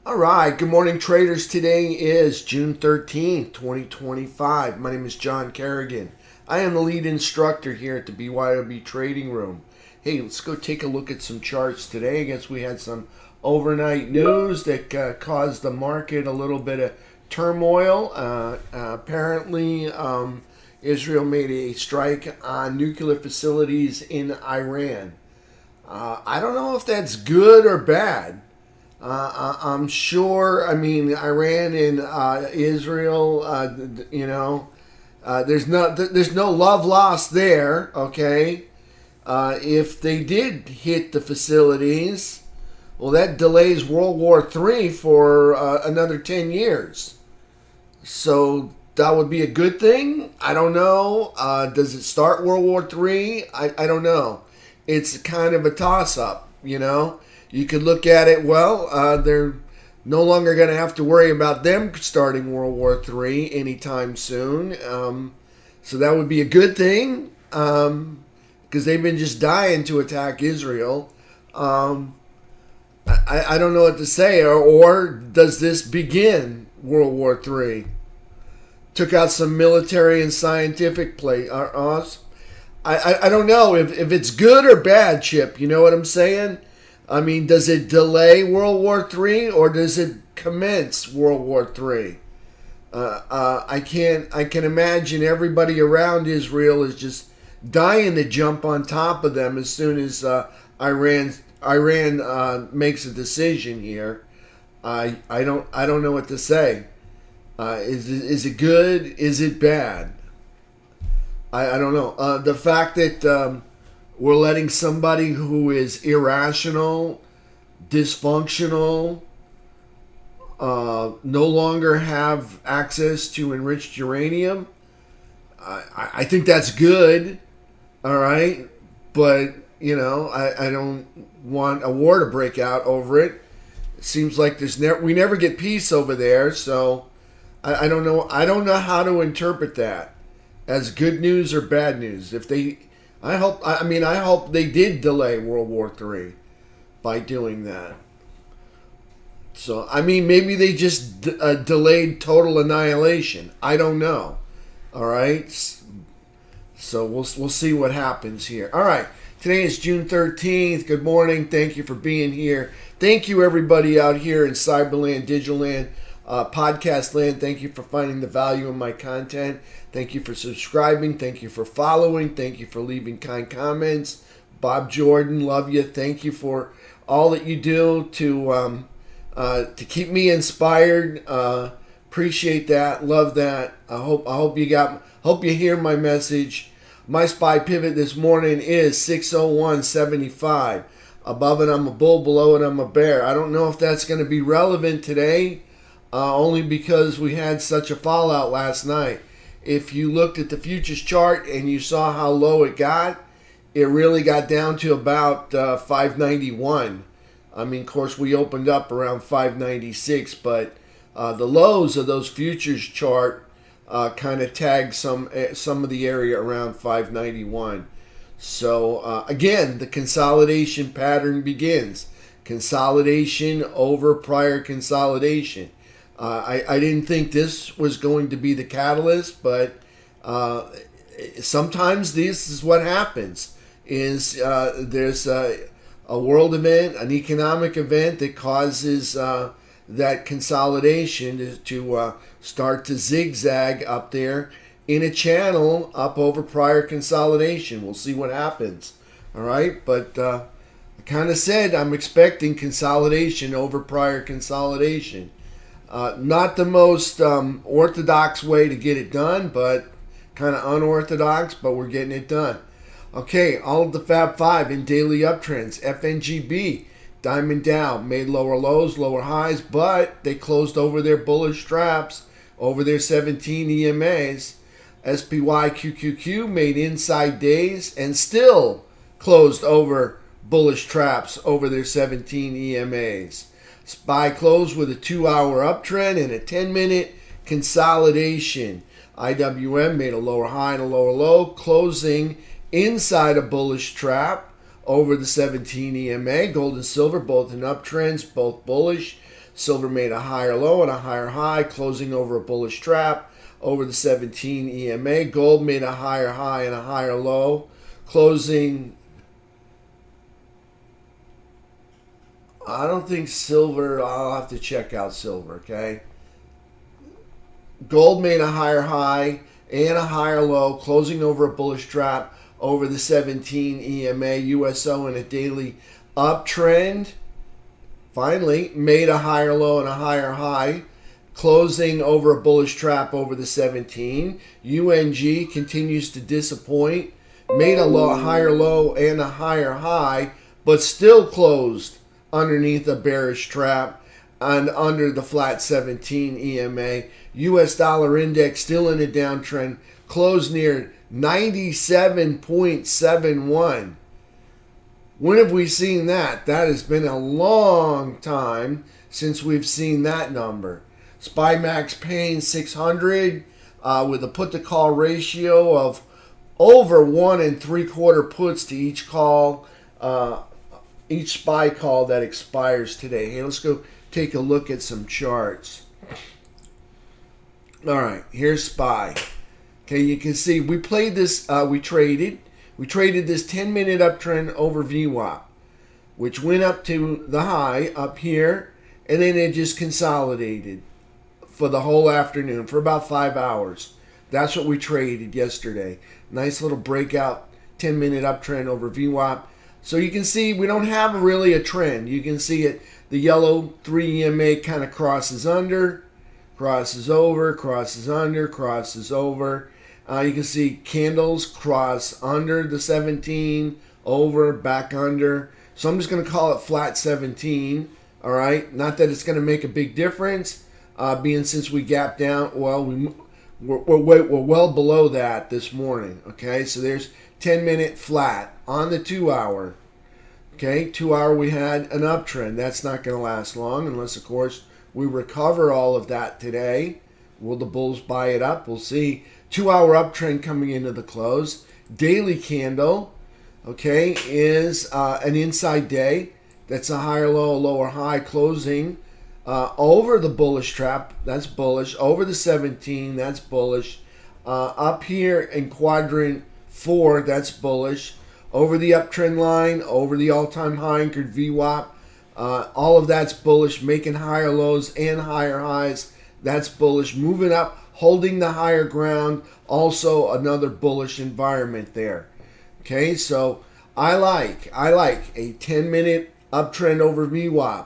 All right, good morning, traders. Today is June 13th, 2025. My name is John Carignan. I am the lead instructor here at the BYOB Trading Room. Hey, let's go take a look at some charts today. I guess we had some overnight news that caused the market a little bit of turmoil. Apparently, Israel made a strike on nuclear facilities in Iran. I don't know if that's good or bad. I'm sure. I mean, Iran and Israel. There's no love lost there. Okay, if they did hit the facilities, well, that delays World War III for another 10 years. So that would be a good thing. I don't know. Does it start World War III? I don't know. It's kind of a toss-up, you know. You could look at it, they're no longer going to have to worry about them starting World War III anytime soon. So that would be a good thing because they've been just dying to attack Israel. I don't know what to say. Or does this begin World War III? Took out some military and scientific play. I don't know if it's good or bad, Chip. You know what I'm saying? I mean, does it delay World War III or does it commence World War III? I can imagine everybody around Israel is just dying to jump on top of them as soon as Iran makes a decision here. I don't know what to say. Is it good? Is it bad? I don't know. The fact that we're letting somebody who is irrational, dysfunctional, no longer have access to enriched uranium. I think that's good, all right? But, you know, I don't want a war to break out over it. It seems like we never get peace over there, so I don't know. I don't know how to interpret that as good news or bad news. I hope they did delay World War III by doing that. So, I mean, maybe they just delayed total annihilation. I don't know. All right. So we'll see what happens here. All right. Today is June 13th. Good morning. Thank you for being here. Thank you, everybody out here in Cyberland, Digitalland, podcast land. Thank you for finding the value in my content. Thank you for subscribing. Thank you for following. Thank you for leaving kind comments. Bob Jordan, love you. Thank you for all that you do to keep me inspired. Appreciate that. Love that. I hope you hear my message. My SPY pivot this morning is 601.75. Above it, I'm a bull. Below it, I'm a bear. I don't know if that's going to be relevant today. Only because we had such a fallout last night. If you looked at the futures chart and you saw how low it really got down to about 591. I mean, of course, we opened up around 596, but the lows of those futures chart kind of tagged some of the area around 591. So again, the consolidation pattern begins. Consolidation over prior consolidation. I didn't think this was going to be the catalyst, but sometimes this is what happens. There's a world event, an economic event that causes that consolidation to start to zigzag up there in a channel up over prior consolidation. We'll see what happens. All right, but I kind of said I'm expecting consolidation over prior consolidation. Not the most orthodox way to get it done, but kind of unorthodox, but we're getting it done. Okay, all of the Fab 5 in daily uptrends. FNGB, Diamond Dow, made lower lows, lower highs, but they closed over their bullish traps, over their 17 EMAs. SPY QQQ made inside days and still closed over bullish traps over their 17 EMAs. SPY closed with a 2-hour uptrend and a 10-minute consolidation. IWM made a lower high and a lower low, closing inside a bullish trap over the 17 EMA. Gold and silver both in uptrends, both bullish. Silver made a higher low and a higher high, closing over a bullish trap over the 17 EMA. Gold made a higher high and a higher low, closing. I don't think silver, I'll have to check out silver, okay? Gold made a higher high and a higher low, closing over a bullish trap over the 17 EMA. USO in a daily uptrend. Finally, made a higher low and a higher high, closing over a bullish trap over the 17. UNG continues to disappoint. Made a higher low and a higher high, but still closed underneath a bearish trap and under the flat 17 EMA. US dollar index still in a downtrend, closed near 97.71. When have we seen that? That has been a long time since we've seen that number. SPY Max paying 600 with a put to call ratio of over 1 3/4 puts to each call, each SPY call that expires today. Hey, let's go take a look at some charts. All right, here's SPY. Okay, you can see we played this, we traded this 10-minute uptrend over VWAP, which went up to the high up here, and then it just consolidated for the whole afternoon, for about 5 hours. That's what we traded yesterday. Nice little breakout 10-minute uptrend over VWAP. So you can see we don't have really a trend. You can see it, the yellow 3 EMA kind of crosses under, crosses over, crosses under, crosses over. You can see candles cross under the 17, over, back under. So I'm just going to call it flat 17. All right, not that it's going to make a big difference, being since we gapped down. Well, we're well below that this morning. Okay, so there's 10-minute flat on the 2-hour. Okay, 2-hour we had an uptrend. That's not going to last long unless, of course, we recover all of that today. Will the bulls buy it up? We'll see. 2-hour uptrend coming into the close. Daily candle, okay, is an inside day. That's a higher low, a lower high, closing over the bullish trap. That's bullish. Over the 17, that's bullish. Up here in quadrant 4, that's bullish. Over the uptrend line, over the all-time high anchored VWAP. All of that's bullish, making higher lows and higher highs. That's bullish. Moving up, holding the higher ground. Also another bullish environment there. Okay, so I like a 10-minute uptrend over VWAP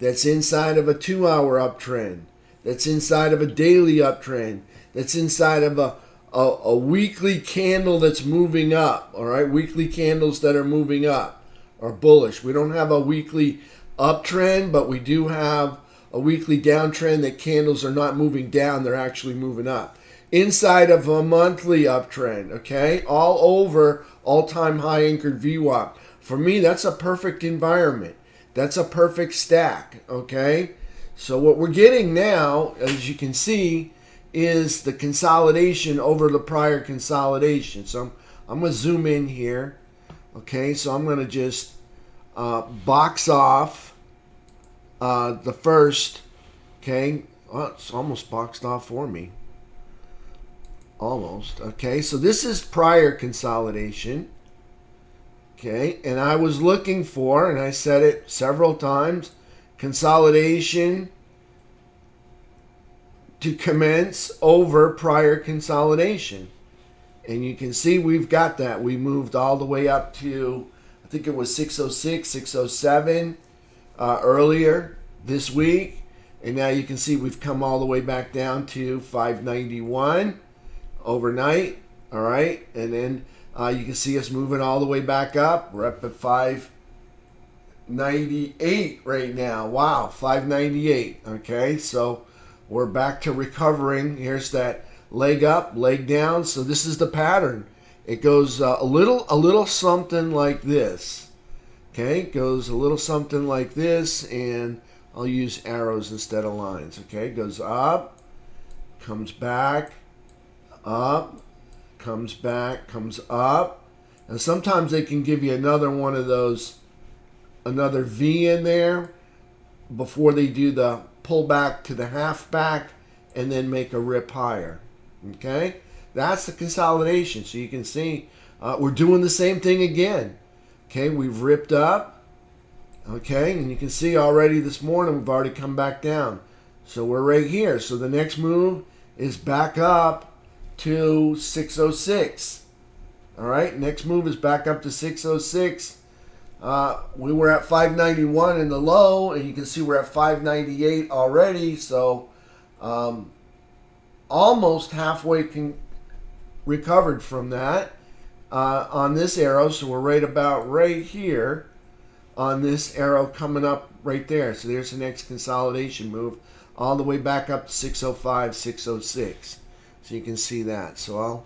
that's inside of a 2-hour uptrend, that's inside of a daily uptrend, that's inside of a weekly candle that's moving up. All right, weekly candles that are moving up are bullish. We don't have a weekly uptrend, but we do have a weekly downtrend that candles are not moving down, they're actually moving up. Inside of a monthly uptrend, okay, all over all-time high anchored VWAP. For me, that's a perfect environment. That's a perfect stack, okay? So what we're getting now, as you can see, is the consolidation over the prior consolidation. So I'm going to zoom in here, okay? So I'm going to just box off the first, okay? Oh, it's almost boxed off for me. Almost. Okay, so this is prior consolidation. Okay, and I was looking for, and I said it several times, consolidation to commence over prior consolidation. And you can see we've got that. We moved all the way up to, I think it was 606, 607 earlier this week. And now you can see we've come all the way back down to 591 overnight. All right, and then you can see us moving all the way back up. We're up at 598 right now. Wow, 598. Okay, so we're back to recovering. Here's that leg up, leg down. So this is the pattern. It goes a little something like this. Okay, it goes a little something like this, and I'll use arrows instead of lines. Okay, it goes up, comes back, up, comes back, comes up. And sometimes they can give you another one of those, another V in there. before they do the pullback to the half back and then make a rip higher. Okay, that's the consolidation. So you can see we're doing the same thing again. Okay, we've ripped up. Okay, and you can see already this morning we've already come back down. So we're right here. So the next move is back up to 606. All right, next move is back up to 606. We were at 591 in the low, and you can see we're at 598 already. So almost halfway recovered from that on this arrow. So we're right about right here on this arrow coming up right there. So there's the next consolidation move all the way back up to 605, 606. So you can see that. So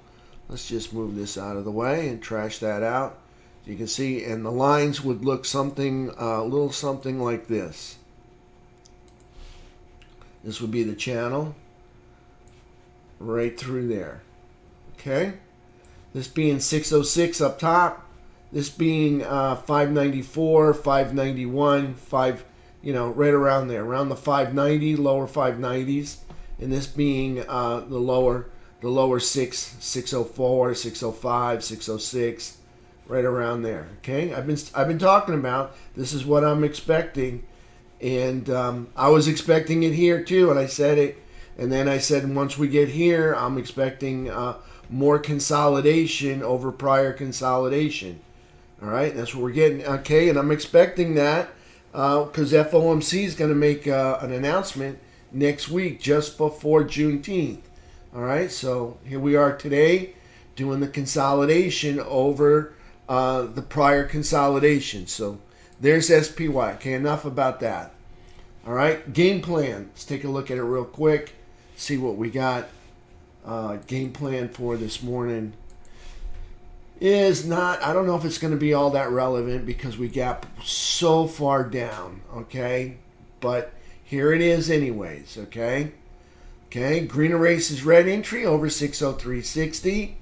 let's just move this out of the way and trash that out. So you can see, and the lines would look something, a little something like this. This would be the channel right through there. Okay? This being 606 up top. This being 594, 591, right around there, around the 590, lower 590s, and this being the lower 604, 605, 606, right around there. Okay, I've been talking about this is what I'm expecting, and I was expecting it here too, and I said it, and then I said once we get here, I'm expecting more consolidation over prior consolidation. All right, that's what we're getting. Okay, and I'm expecting that because FOMC is going to make an announcement next week just before Juneteenth. All right, so here we are today doing the consolidation over the prior consolidation. So there's SPY. Okay, enough about that. All right, game plan. Let's take a look at it real quick, see what we got. Game plan for this morning is not, I don't know if it's going to be all that relevant because we gap so far down, okay? But here it is anyways, okay? Okay, green erases red entry over 603.60.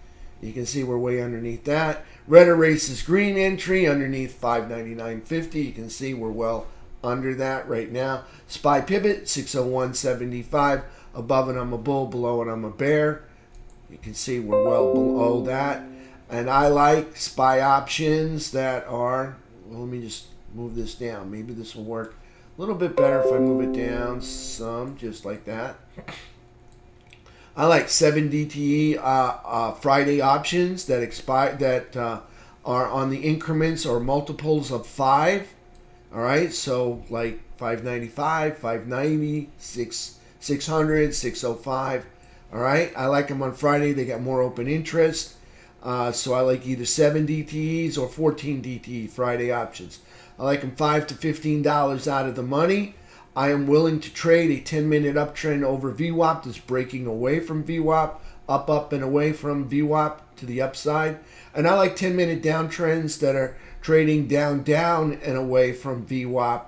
You can see we're way underneath that. Red erases green entry underneath 599.50. You can see we're well under that right now. SPY pivot 601.75. Above it I'm a bull, below it I'm a bear. You can see we're well below that. And I like SPY options that are, well, let me just move this down. Maybe this will work a little bit better if I move it down some, just like that. I like 7 DTE Friday options that expire, that are on the increments or multiples of 5. All right, so like 595, 590, 600, 605. All right, I like them on Friday. They got more open interest. So I like either 7 DTEs or 14 DTE Friday options. I like them $5 to $15 out of the money. I am willing to trade a 10-minute uptrend over VWAP that's breaking away from VWAP, up, and away from VWAP to the upside. And I like 10-minute downtrends that are trading down, and away from VWAP,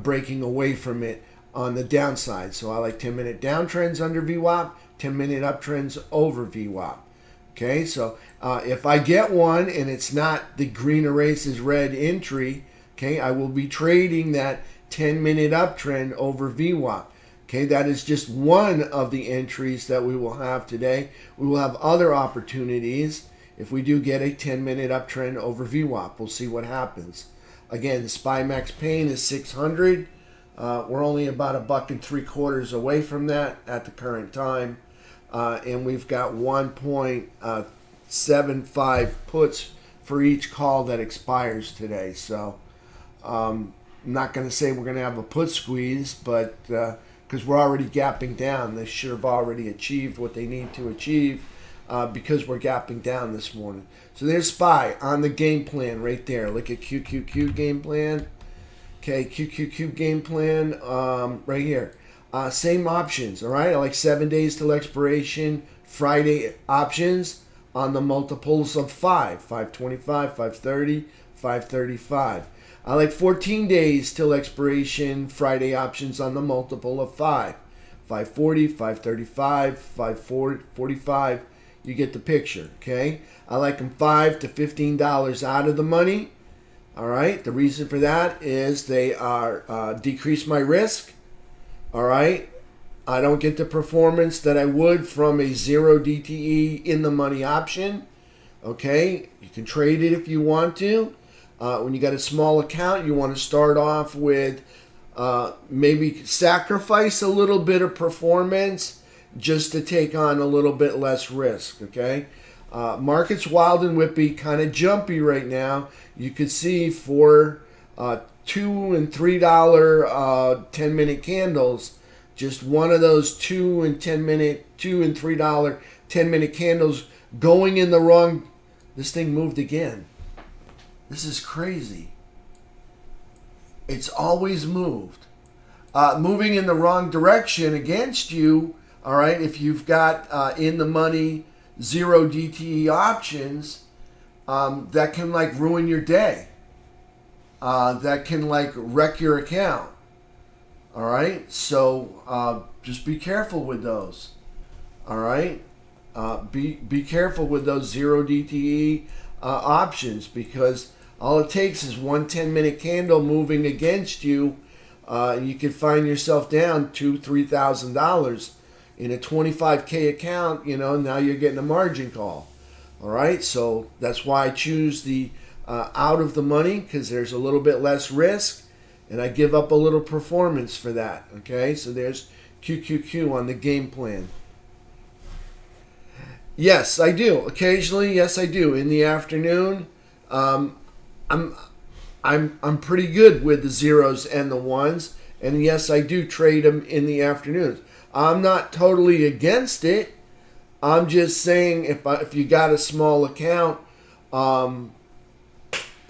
breaking away from it on the downside. So I like 10-minute downtrends under VWAP, 10-minute uptrends over VWAP. Okay, so if I get one and it's not the green erases red entry, okay, I will be trading that 10-minute uptrend over VWAP. Okay, that is just one of the entries that we will have today. We will have other opportunities if we do get a 10-minute uptrend over VWAP. We'll see what happens. Again, the SPY max pain is 600. We're only about $1.75 away from that at the current time. And we've got 1.75 puts for each call that expires today. So I'm not going to say we're going to have a put squeeze, but because we're already gapping down, they should have already achieved what they need to achieve because we're gapping down this morning. So there's SPY on the game plan right there. Look at QQQ game plan. Okay, QQQ game plan right here. Same options, all right? I like 7 days till expiration, Friday options on the multiples of 5, 525, 530, 535. I like 14 days till expiration, Friday options on the multiple of 5, 540, 535, 545. You get the picture, okay? I like them $5 to $15 out of the money. All right. The reason for that is they are decrease my risk. All right. I don't get the performance that I would from a 0 DTE in the money option. Okay. You can trade it if you want to. When you got a small account, you want to start off with maybe sacrifice a little bit of performance just to take on a little bit less risk. Okay. Market's wild and whippy, kind of jumpy right now. You could see for $2 and $3 10-minute candles, just one of those $2 and $3 10-minute candles going in the wrong. This thing moved again. This is crazy. It's always moved. Moving in the wrong direction against you. All right, if you've got in the money 0 DTE options, that can like ruin your day. That can like wreck your account. All right, so just be careful with those. All right, be careful with those 0 DTE options, because all it takes is one 10-minute candle moving against you. You could find yourself down $2,000-$3,000 in a 25K account. Now you're getting a margin call. All right, so that's why I choose the out of the money, because there's a little bit less risk, and I give up a little performance for that. Okay, so there's QQQ on the game plan. Yes, I do. Occasionally, yes, I do. In the afternoon, I'm pretty good with the zeros and the ones, and yes, I do trade them in the afternoons. I'm not totally against it. I'm just saying if you got a small account,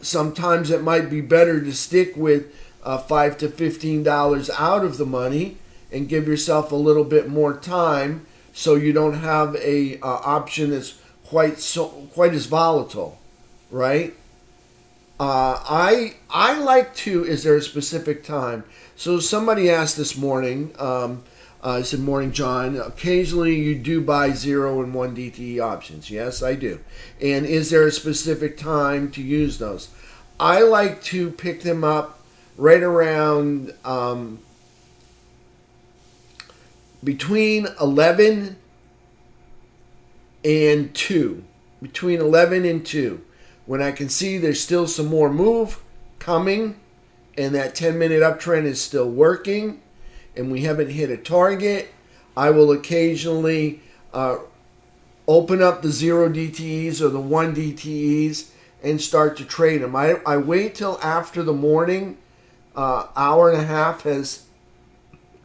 sometimes it might be better to stick with $5 to $15 out of the money and give yourself a little bit more time, so you don't have a option that's quite as volatile, right? I like to. Is there a specific time? So somebody asked this morning. I said, "Morning, John. Occasionally you do buy 0 and 1 DTE options." Yes, I do. And is there a specific time to use those? I like to pick them up right around between 11 and 2. Between 11 and 2. When I can see there's still some more move coming and that 10-minute uptrend is still working and we haven't hit a target, I will occasionally open up the 0 DTEs or the 1 DTEs and start to trade them. I wait till after the morning hour and a half has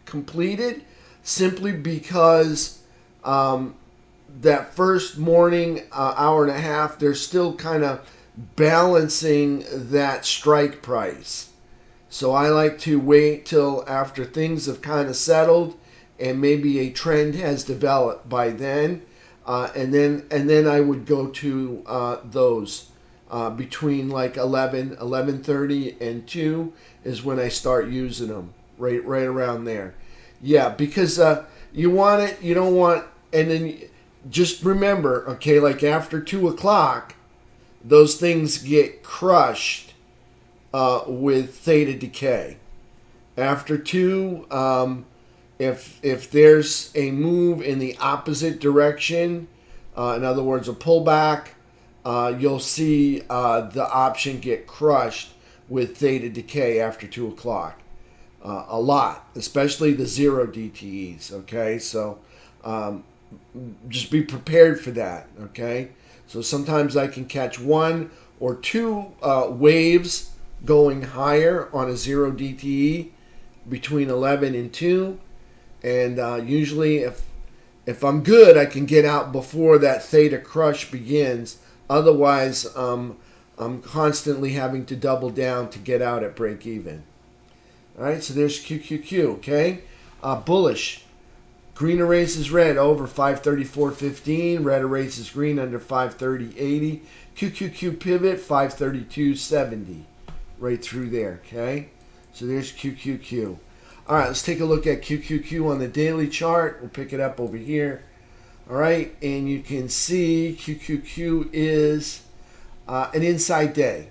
completed, simply because that first morning hour and a half, they're still kind of balancing that strike price. So I like to wait till after things have kind of settled and maybe a trend has developed by then, and then I would go to those between like 11:30 and 2 is when I start using them, right around there. Yeah, because you want it, you don't want, and then just remember, okay, like after 2 o'clock, those things get crushed with theta decay. After 2, if there's a move in the opposite direction, in other words, a pullback, you'll see the option get crushed with theta decay after 2 o'clock. A lot, especially the 0 DTEs. Okay, so just be prepared for that. Okay, so sometimes I can catch 1 or 2 waves going higher on a 0 DTE between 11 and 2, and usually if I'm good, I can get out before that theta crush begins. Otherwise, I'm constantly having to double down to get out at break even. All right, so there's QQQ. Okay, bullish. Green erases red over 534.15. Red erases green under 530.80. QQQ pivot 532.70. Right through there. Okay, so there's QQQ. All right, let's take a look at QQQ on the daily chart. We'll pick it up over here. All right, and you can see QQQ is an inside day.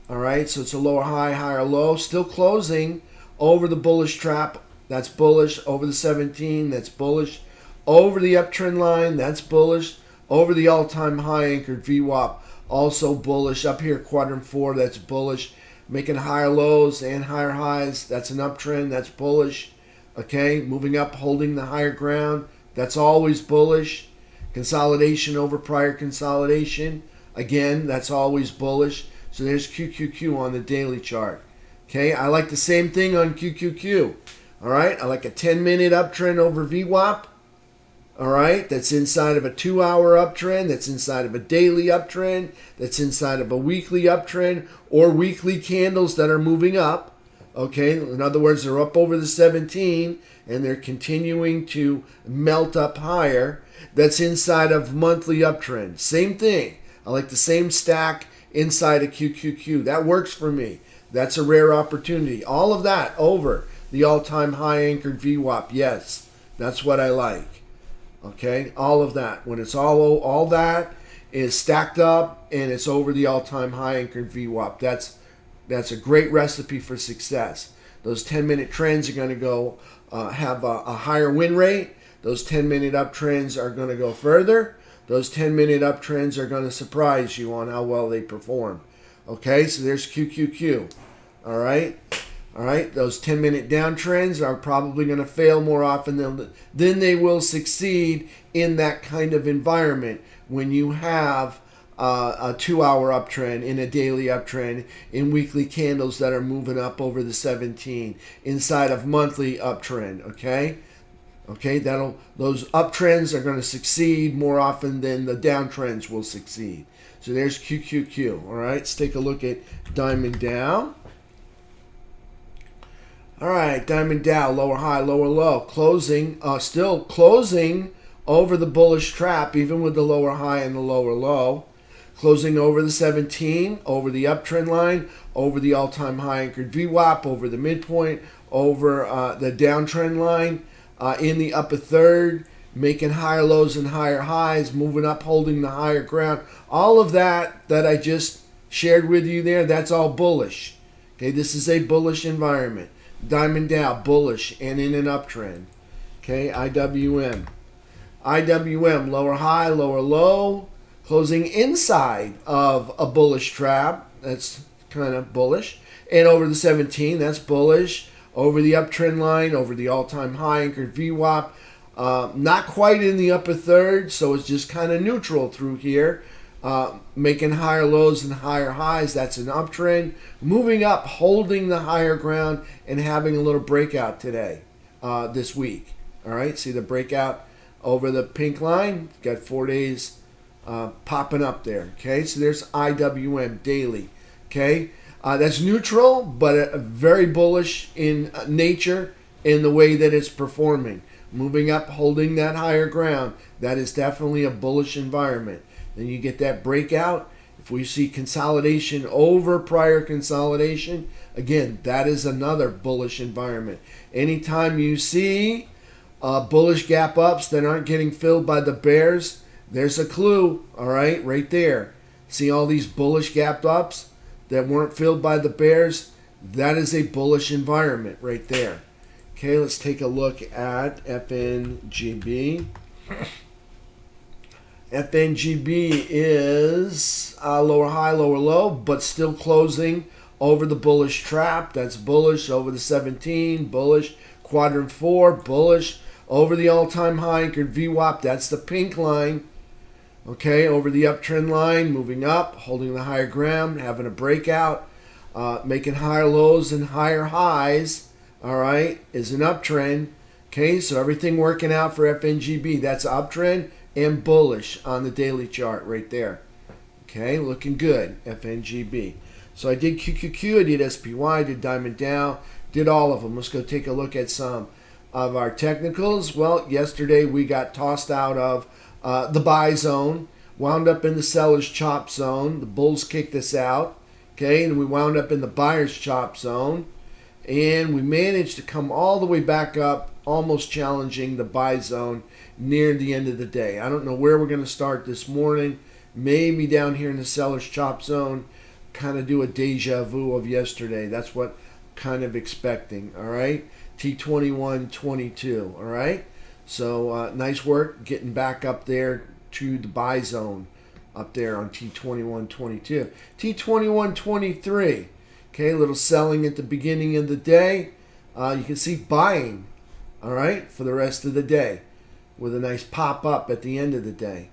All right, so it's a lower high, higher low, still closing over the bullish trap. That's bullish. Over the 17, that's bullish. Over the uptrend line, that's bullish. Over the all-time high anchored VWAP, also bullish. Up here, quadrant 4, that's bullish. Making higher lows and higher highs, that's an uptrend, that's bullish. Okay, moving up, holding the higher ground, that's always bullish. Consolidation over prior consolidation, again, that's always bullish. So there's QQQ on the daily chart. Okay, I like the same thing on QQQ. All right, I like a 10-minute uptrend over VWAP. All right, that's inside of a 2-hour uptrend, that's inside of a daily uptrend, that's inside of a weekly uptrend, or weekly candles that are moving up. Okay, in other words, they're up over the 17 and they're continuing to melt up higher. That's inside of monthly uptrend. Same thing. I like the same stack inside of QQQ. That works for me. That's a rare opportunity. All of that over the all-time high anchored VWAP. Yes, that's what I like. Okay, all of that. When it's all that is stacked up and it's over the all-time high anchored VWAP. That's a great recipe for success. Those 10-minute trends are going to go have a higher win rate. Those 10-minute uptrends are going to go further. Those 10-minute uptrends are going to surprise you on how well they perform. Okay, so there's QQQ. All right. All right, those 10-minute downtrends are probably going to fail more often than they will succeed in that kind of environment when you have a 2-hour uptrend, in a daily uptrend, in weekly candles that are moving up over the 17, inside of monthly uptrend. Okay, those uptrends are going to succeed more often than the downtrends will succeed. So there's QQQ. All right, let's take a look at Diamond Dow. All right, Diamond Dow, lower high, lower low, closing, still closing over the bullish trap, even with the lower high and the lower low. Closing over the 17, over the uptrend line, over the all-time high anchored VWAP, over the midpoint, over the downtrend line, in the upper third, making higher lows and higher highs, moving up, holding the higher ground. All of that I just shared with you there, that's all bullish. Okay, this is a bullish environment. Diamond Dow, bullish and in an uptrend. Okay, IWM. IWM, lower high, lower low, closing inside of a bullish trap. That's kind of bullish. And over the 17, that's bullish. Over the uptrend line, over the all-time high anchored VWAP. Not quite in the upper third, so it's just kind of neutral through here. Making higher lows and higher highs, that's an uptrend. Moving up, holding the higher ground, and having a little breakout today, this week. All right, see the breakout over the pink line? Got 4 days popping up there. Okay, so there's IWM daily. Okay, that's neutral, but very bullish in nature in the way that it's performing. Moving up, holding that higher ground, that is definitely a bullish environment. Then you get that breakout. If we see consolidation over prior consolidation, again, that is another bullish environment. Anytime you see bullish gap ups that aren't getting filled by the bears, there's a clue, all right, right there. See all these bullish gap ups that weren't filled by the bears? That is a bullish environment right there. Okay, let's take a look at FNGB. FNGB is lower high, lower low, but still closing over the bullish trap. That's bullish. Over the 17, bullish. Quadrant 4, bullish. Over the all-time high anchored VWAP, that's the pink line. Okay, over the uptrend line, moving up, holding the higher ground, having a breakout, making higher lows and higher highs. All right, is an uptrend. Okay, so everything working out for FNGB. That's uptrend and bullish on the daily chart right there. Okay, looking good, FNGB. So I did QQQ, I did SPY, I did Diamond Dow, did all of them. Let's go take a look at some of our technicals. Well, yesterday we got tossed out of the buy zone, wound up in the seller's chop zone. The bulls kicked us out. Okay, and we wound up in the buyer's chop zone. And we managed to come all the way back up, almost challenging the buy zone near the end of the day. I don't know where we're going to start this morning. Maybe down here in the seller's chop zone. kind of do a deja vu of yesterday. That's what kind of expecting. All right, T21.22. All right, so nice work getting back up there to the buy zone up there on T21.22. T21.23. Okay, a little selling at the beginning of the day. You can see buying. All right, for the rest of the day, with a nice pop up at the end of the day.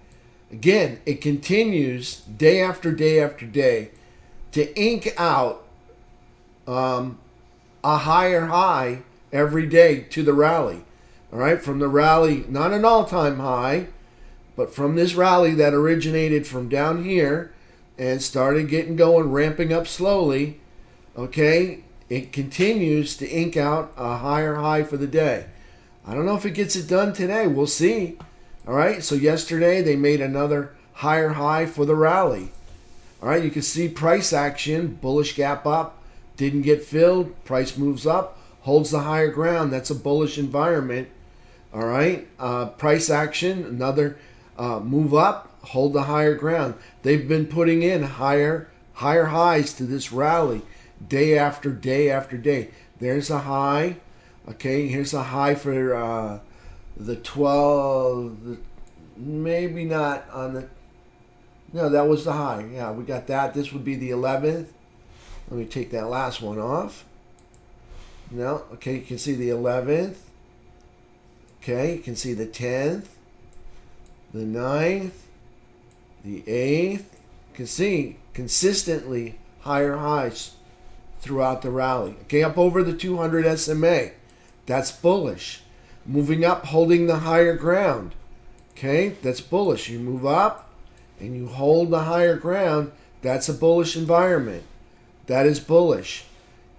Again, it continues day after day after day to ink out a higher high every day to the rally. All right, from the rally, not an all-time high, but from this rally that originated from down here and started getting going, ramping up slowly, okay, it continues to ink out a higher high for the day. I don't know if it gets it done today. We'll see. All right, so yesterday they made another higher high for the rally. All right, you can see price action, bullish gap up, didn't get filled, price moves up, holds the higher ground. That's a bullish environment. All right, price action, another move up, hold the higher ground. They've been putting in higher highs to this rally day after day after day. There's a high. Okay, here's a high for the 12, maybe not on the, no, that was the high. Yeah, we got that. This would be the 11th. Let me take that last one off. No, okay, you can see the 11th. Okay, you can see the 10th, the 9th, the 8th. You can see consistently higher highs throughout the rally. Okay, up over the 200 SMA. That's bullish. Moving up, holding the higher ground. Okay, that's bullish. You move up and you hold the higher ground. That's a bullish environment. That is bullish.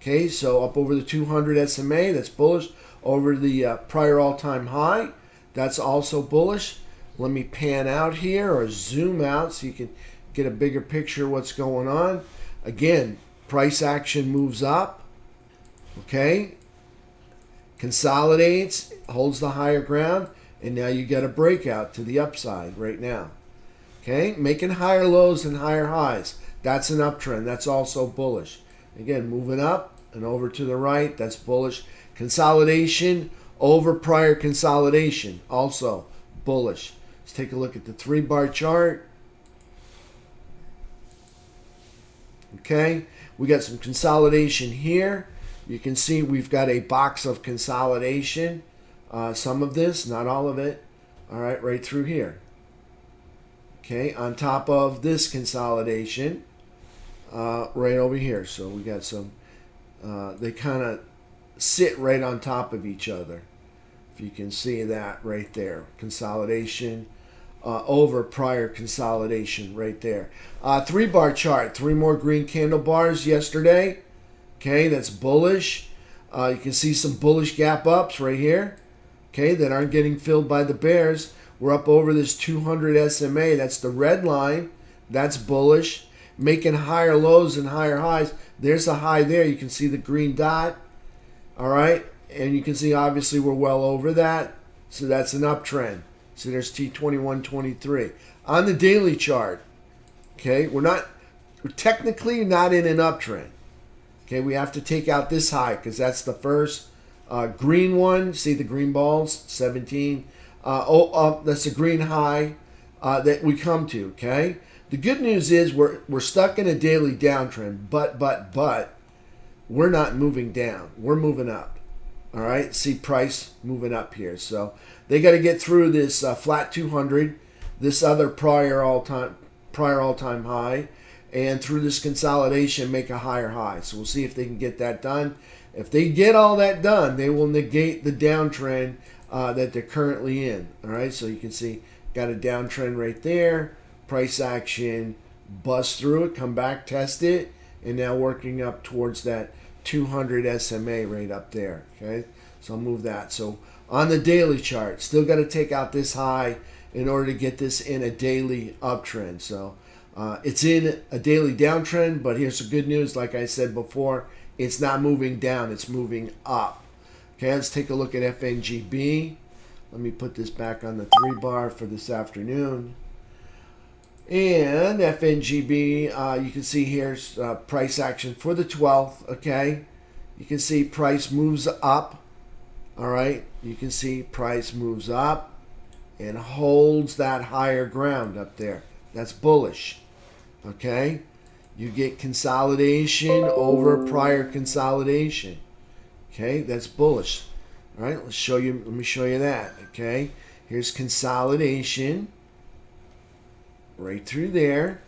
Okay, so up over the 200 SMA, that's bullish. Over the prior all-time high, that's also bullish. Let me pan out here or zoom out so you can get a bigger picture of what's going on. Again, price action moves up. Okay, consolidates, holds the higher ground, and now you get a breakout to the upside right now. Okay, making higher lows and higher highs. That's an uptrend. That's also bullish. Again, moving up and over to the right, that's bullish. Consolidation over prior consolidation, also bullish. Let's take a look at the 3-bar chart. Okay, we got some consolidation here. You can see we've got a box of consolidation. Some of this, not all of it. All right, right through here. Okay, on top of this consolidation, right over here. So we got some, they kind of sit right on top of each other. If you can see that right there. Consolidation over prior consolidation right there. 3-bar chart, 3 more green candle bars yesterday. Okay, that's bullish. You can see some bullish gap ups right here. Okay, that aren't getting filled by the bears. We're up over this 200 SMA. That's the red line. That's bullish. Making higher lows and higher highs. There's a high there. You can see the green dot. All right, and you can see obviously we're well over that. So that's an uptrend. So there's T21.23 on the daily chart. Okay, we're technically not in an uptrend. Okay, we have to take out this high because that's the first green one. See the green balls, 17. That's a green high that we come to. Okay, the good news is we're stuck in a daily downtrend, but we're not moving down. We're moving up. All right, see price moving up here. So they got to get through this flat 200, this other prior all-time high, and through this consolidation make a higher high. So we'll see if they can get that done. If they get all that done, they will negate the downtrend that they're currently in. All right, so you can see got a downtrend right there. Price action, bust through it, come back, test it, and now working up towards that 200 SMA right up there. Okay, so I'll move that. So on the daily chart, still got to take out this high in order to get this in a daily uptrend. So it's in a daily downtrend, but here's the good news. Like I said before, it's not moving down, it's moving up. Okay, let's take a look at FNGB. Let me put this back on the 3-bar for this afternoon. And FNGB, you can see here's price action for the 12th, okay? You can see price moves up, all right? You can see price moves up and holds that higher ground up there. That's bullish, okay? You get consolidation over prior consolidation, okay? That's bullish, all right? Let me show you that, okay? Here's consolidation right through there.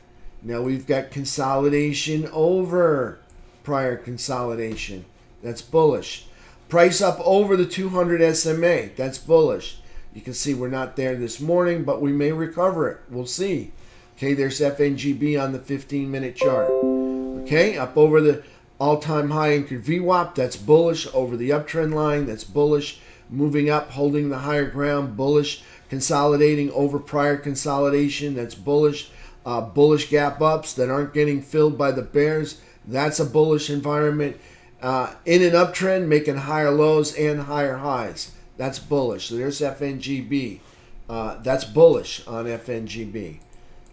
Now we've got consolidation over prior consolidation. That's bullish. Price up over the 200 SMA. That's bullish. You can see we're not there this morning, but we may recover it. We'll see. Okay, there's FNGB on the 15-minute chart. Okay, up over the all-time high anchored VWAP. That's bullish. Over the uptrend line. That's bullish. Moving up, holding the higher ground. Bullish. Consolidating over prior consolidation. That's bullish. Bullish gap ups that aren't getting filled by the bears. That's a bullish environment. In an uptrend, making higher lows and higher highs. That's bullish. So there's FNGB. That's bullish on FNGB.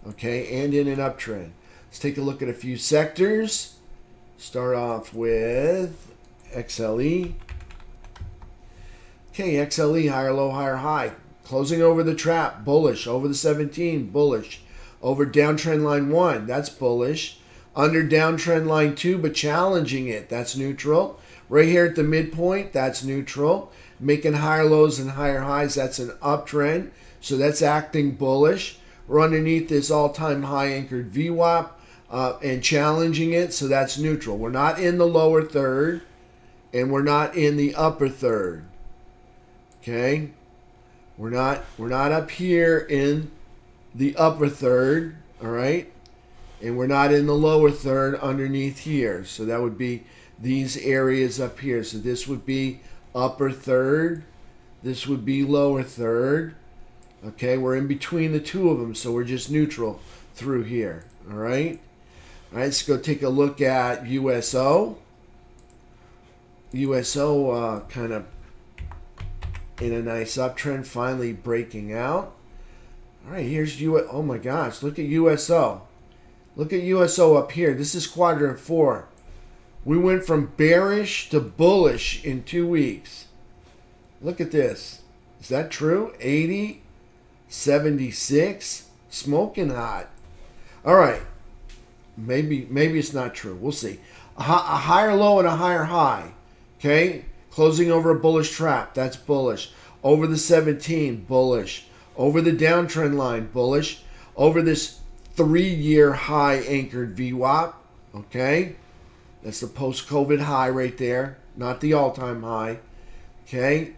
Okay, and in an uptrend. Let's take a look at a few sectors. Start off with XLE. Okay, XLE, higher low, higher high. Closing over the trap, bullish. Over the 17, bullish. Over downtrend line 1, that's bullish. Under downtrend line 2, but challenging it, that's neutral. Right here at the midpoint, that's neutral. Making higher lows and higher highs, that's an uptrend. So that's acting bullish. We're underneath this all-time high anchored VWAP and challenging it, so that's neutral. We're not in the lower third, and we're not in the upper third. Okay? We're not up here in the upper third, all right? And we're not in the lower third underneath here. So that would be these areas up here. So this would be upper third. This would be lower third. Okay, we're in between the two of them, so we're just neutral through here, all right? All right, let's go take a look at USO. USO kind of in a nice uptrend, finally breaking out. All right, here's oh my gosh, look at USO. Look at USO up here. This is quadrant 4. We went from bearish to bullish in 2 weeks. Look at this. Is that true? 80, 76, smoking hot. All right, maybe it's not true. We'll see. A higher low and a higher high. Okay. Closing over a bullish trap, that's bullish. Over the 17, bullish. Over the downtrend line, bullish. Over this 3-year high anchored VWAP, okay? That's the post-COVID high right there, not the all-time high, okay?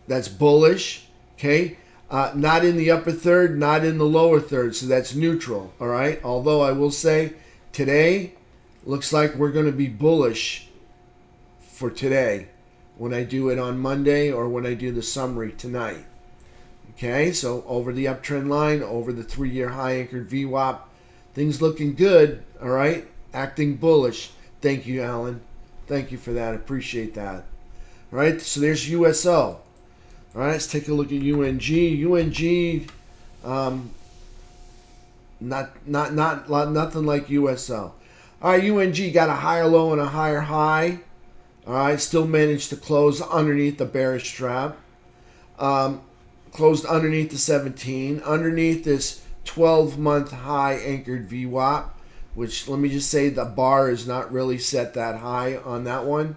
That's bullish, okay? Not in the upper third, not in the lower third, so that's neutral, all right? Although I will say today looks like we're going to be bullish for today when I do it on Monday or when I do the summary tonight. Okay, so over the uptrend line, over the 3-year high anchored VWAP, things looking good, all right? Acting bullish. Thank you, Alan. Thank you for that. Appreciate that. All right, so there's USO. All right, let's take a look at UNG. UNG, nothing like USO. All right, UNG got a higher low and a higher high. All right, still managed to close underneath the bearish trap. Closed underneath the 17, underneath this 12-month high anchored VWAP, which let me just say the bar is not really set that high on that one.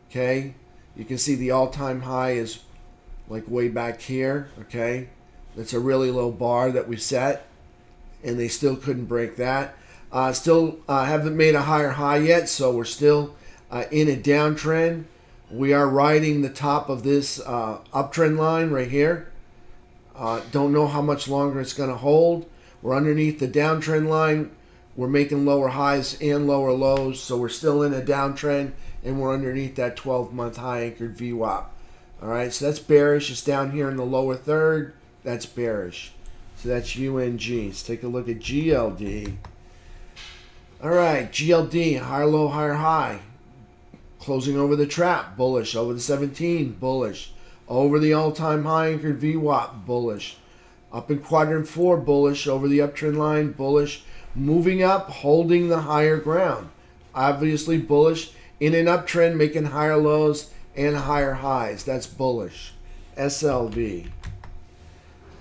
Okay, you can see the all-time high is like way back here. Okay, that's a really low bar that we set, and they still couldn't break that. Still haven't made a higher high yet, so we're still in a downtrend. We are riding the top of this uptrend line right here. Don't know how much longer it's going to hold. We're underneath the downtrend line. We're making lower highs and lower lows, so we're still in a downtrend, and we're underneath that 12-month high anchored VWAP. All right, so that's bearish. It's down here in the lower third. That's bearish. So that's UNG. Let's take a look at GLD. All right, GLD, higher low, higher high. Closing over the trap, bullish. Over the 17, bullish. Over the all-time high anchored VWAP, bullish. Up in quadrant 4, bullish over the uptrend line, bullish, moving up, holding the higher ground. Obviously bullish in an uptrend, making higher lows and higher highs. That's bullish. SLV.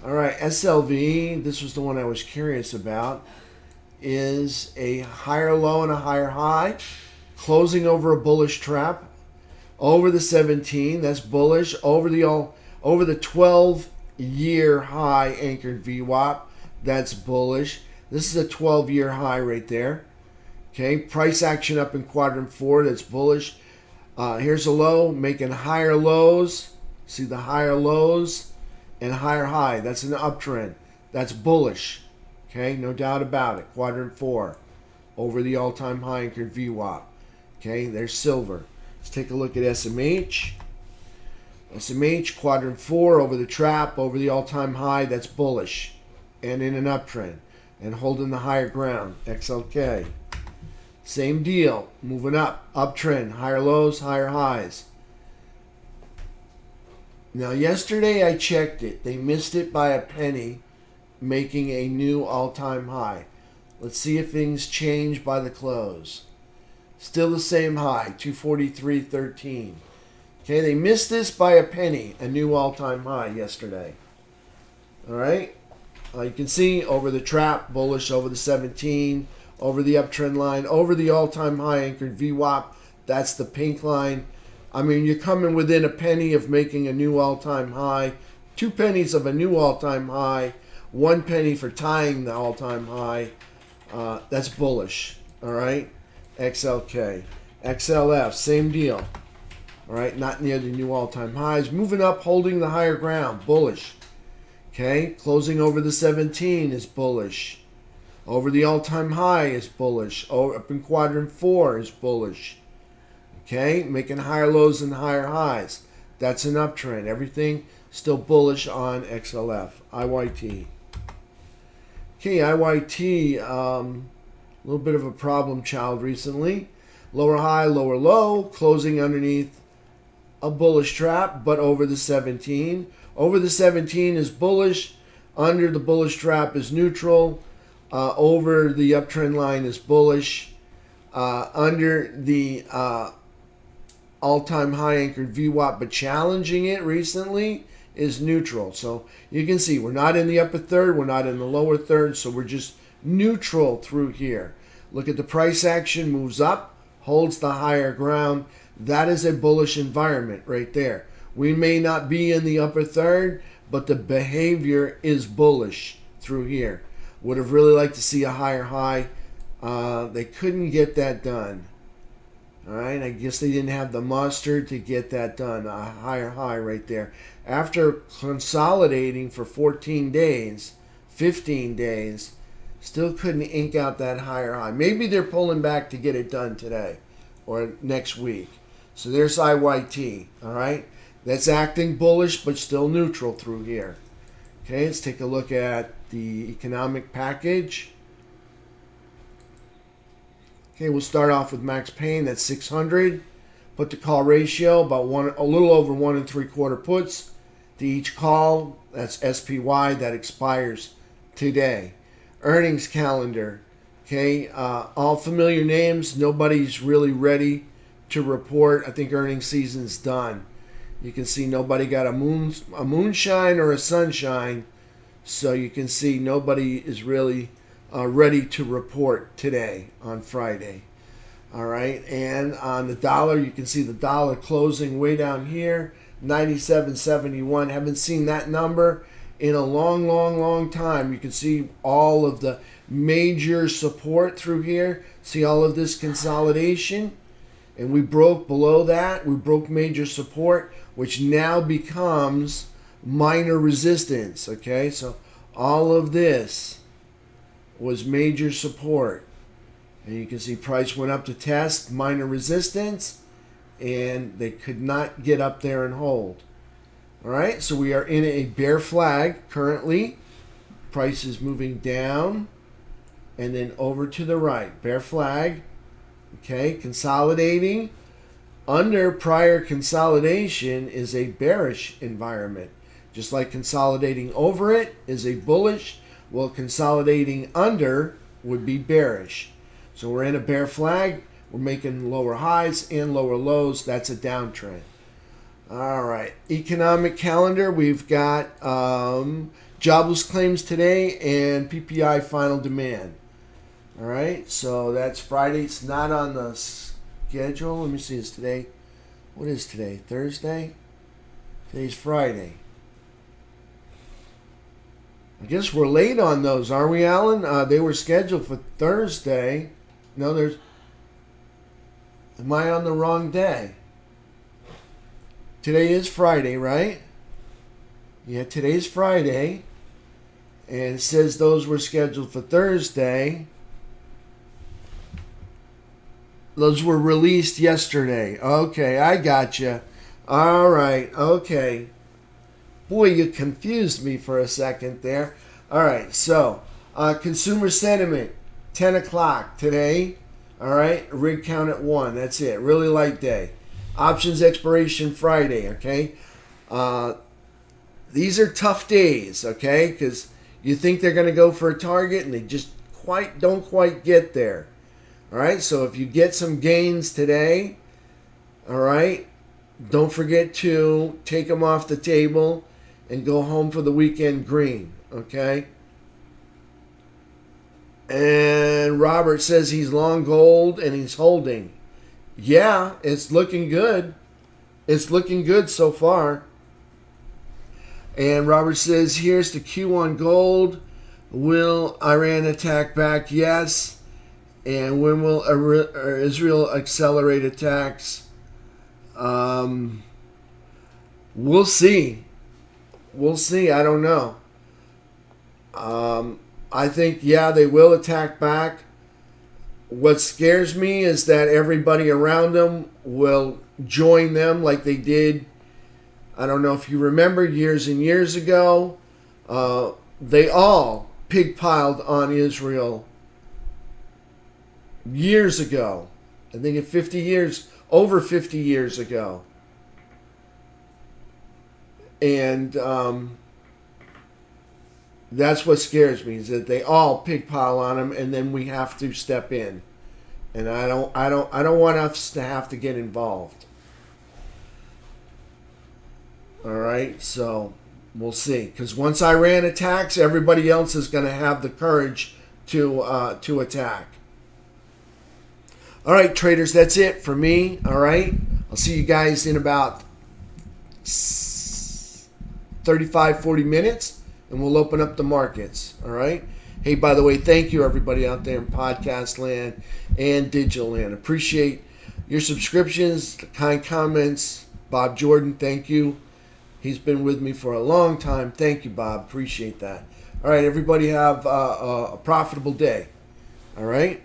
All right, SLV, this was the one I was curious about, is a higher low and a higher high, closing over a bullish trap, over the 17, that's bullish, over the 12-year high anchored VWAP, that's bullish. This is a 12-year high right there. Okay, price action up in quadrant 4, that's bullish. Here's a low, making higher lows. See the higher lows and higher high. That's an uptrend. That's bullish. Okay, no doubt about it. Quadrant 4, over the all-time high anchored VWAP. Okay, there's silver. Let's take a look at SMH. SMH, quadrant 4, over the trap, over the all-time high. That's bullish and in an uptrend and holding the higher ground. XLK. Same deal, moving up, uptrend, higher lows, higher highs. Now, yesterday I checked it. They missed it by a penny, making a new all-time high. Let's see if things change by the close. Still the same high, 243.13. Okay, they missed this by a penny, a new all-time high yesterday. All right, you can see over the trap, bullish over the 17, over the uptrend line, over the all-time high anchored VWAP. That's the pink line. I mean, you're coming within a penny of making a new all-time high, 2 pennies of a new all-time high, 1 penny for tying the all-time high. That's bullish. All right, XLK. XLF, same deal. All right, not near the new all-time highs. Moving up, holding the higher ground, bullish. Okay, closing over the 17 is bullish. Over the all-time high is bullish. Up in quadrant 4 is bullish. Okay, making higher lows and higher highs. That's an uptrend. Everything still bullish on XLF. IYT. Okay, IYT, a little bit of a problem child recently. Lower high, lower low, closing underneath a bullish trap, but over the 17. Over the 17 is bullish. Under the bullish trap is neutral. Over the uptrend line is bullish. Under the all-time high anchored VWAP, but challenging it recently, is neutral. So you can see we're not in the upper third, we're not in the lower third, so we're just neutral through here. Look at the price action, moves up, holds the higher ground. That is a bullish environment right there. We may not be in the upper third, but the behavior is bullish through here. Would have really liked to see a higher high. They couldn't get that done. All right, I guess they didn't have the mustard to get that done. A higher high right there. After consolidating for 14 days, 15 days, still couldn't ink out that higher high. Maybe they're pulling back to get it done today or next week. So there's IYT, all right? That's acting bullish but still neutral through here. Okay, let's take a look at the economic package. Okay, we'll start off with Max Payne. That's 600. Put to call ratio about a little over 1 3/4 puts to each call. That's SPY. That expires today. Earnings calendar. Okay, all familiar names. Nobody's really ready to report. I think earnings season's done. You can see nobody got a moonshine or a sunshine, so you can see nobody is really ready to report today on Friday. All right, and on the dollar, you can see the dollar closing way down here, 97.71. Haven't seen that number in a long time. You can see all of the major support through here. See all of this consolidation, and we broke below that. We broke major support, which now becomes minor resistance. Okay, so all of this was major support, and you can see price went up to test minor resistance, and they could not get up there and hold. All right, so we are in a bear flag currently. Price is moving down and then over to the right. Bear flag. Okay, consolidating. Under prior consolidation is a bearish environment. Just like consolidating over it is a bullish, well, consolidating under would be bearish. So we're in a bear flag. We're making lower highs and lower lows. That's a downtrend. All right. Economic calendar. We've got jobless claims today and PPI final demand. All right. So that's Friday. It's not on the schedule. Let me see. It's today. What is today? Thursday? Today's Friday. I guess we're late on those, are we, Alan? They were scheduled for Thursday. No, there's... Am I on the wrong day? Today is Friday, right? Yeah, today's Friday. And it says those were scheduled for Thursday. Those were released yesterday. Okay, I gotcha. All right, okay. Boy, you confused me for a second there. All right, so consumer sentiment, 10 o'clock today. All right, rig count at 1. That's it. Really light day. Options expiration Friday, okay? These are tough days, okay? Because you think they're going to go for a target and they just don't quite get there. All right, so if you get some gains today, all right, don't forget to take them off the table and go home for the weekend green, okay? And Robert says he's long gold and he's holding. Yeah, it's looking good. It's looking good so far. And Robert says, here's the Q on gold. Will Iran attack back? Yes. And when will Israel accelerate attacks? We'll see. We'll see. I don't know. I think, yeah, they will attack back. What scares me is that everybody around them will join them like they did. I don't know if you remember years and years ago. They all pigpiled on Israel years ago. I think over 50 years ago. And that's what scares me, is that they all pigpile on them, and then we have to step in. And I don't want us to have to get involved. All right, so we'll see. Because once Iran attacks, everybody else is going to have the courage to attack. All right, traders, that's it for me. All right, I'll see you guys in about 35, 40 minutes, and we'll open up the markets. All right. Hey, by the way, thank you everybody out there in podcast land and digital land. Appreciate your subscriptions, the kind comments. Bob Jordan, thank you. He's been with me for a long time. Thank you, Bob. Appreciate that. All right, everybody have a profitable day. All right.